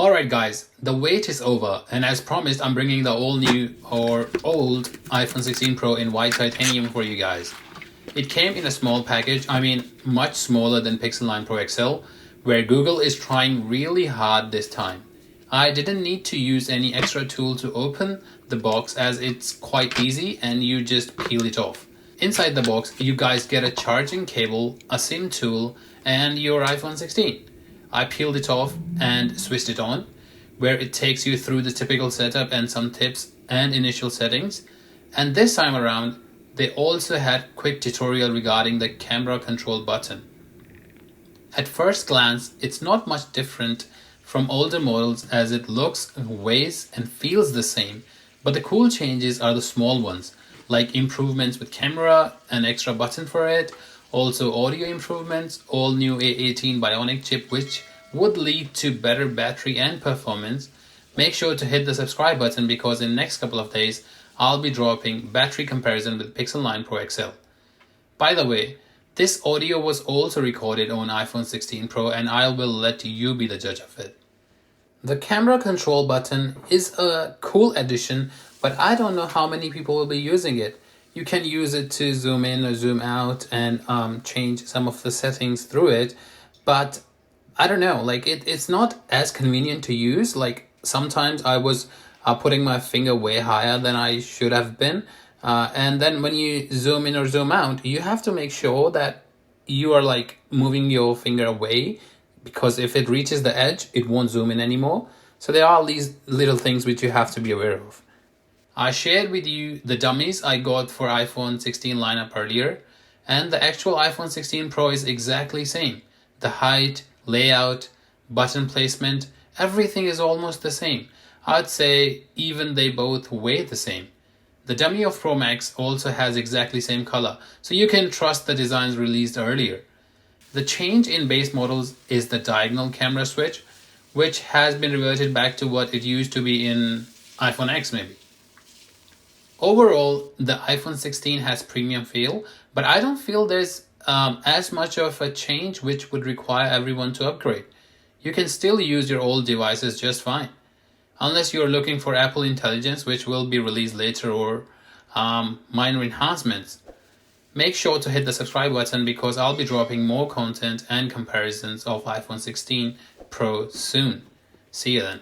Alright guys, the wait is over, and as promised I'm bringing the all new or old iPhone 16 Pro in white titanium for you guys. It came in a small package, much smaller than Pixel 9 Pro XL, where Google is trying really hard this time. I didn't need to use any extra tool to open the box as it's quite easy and you just peel it off. Inside the box you guys get a charging cable, a SIM tool and your iPhone 16. I peeled it off and switched it on, where it takes you through the typical setup and some tips and initial settings. And this time around, they also had quick tutorial regarding the camera control button. At first glance, it's not much different from older models as it looks, weighs and feels the same, but the cool changes are the small ones, like improvements with camera, an extra button for it, also audio improvements, all new A18 Bionic chip which would lead to better battery and performance. Make sure to hit the subscribe button because in the next couple of days I'll be dropping battery comparison with Pixel 9 Pro XL. By the way, this audio was also recorded on iPhone 16 Pro and I will let you be the judge of it. The camera control button is a cool addition, but I don't know how many people will be using it. You can use it to zoom in or zoom out and change some of the settings through it, but I don't know, it's not as convenient to use. Like sometimes I was putting my finger way higher than I should have been, and then when you zoom in or zoom out, you have to make sure that you are moving your finger away, because if it reaches the edge, it won't zoom in anymore. So there are these little things which you have to be aware of. I shared with you the dummies I got for iPhone 16 lineup earlier, and the actual iPhone 16 Pro is exactly same. The height, layout, button placement, everything is almost the same. I'd say even they both weigh the same. The dummy of Pro Max also has exactly same color, so you can trust the designs released earlier. The change in base models is the diagonal camera switch, which has been reverted back to what it used to be in iPhone X maybe. Overall, the iPhone 16 has premium feel, but I don't feel there's as much of a change which would require everyone to upgrade. You can still use your old devices just fine, unless you're looking for Apple Intelligence, which will be released later, or minor enhancements. Make sure to hit the subscribe button because I'll be dropping more content and comparisons of iPhone 16 Pro soon. See you then.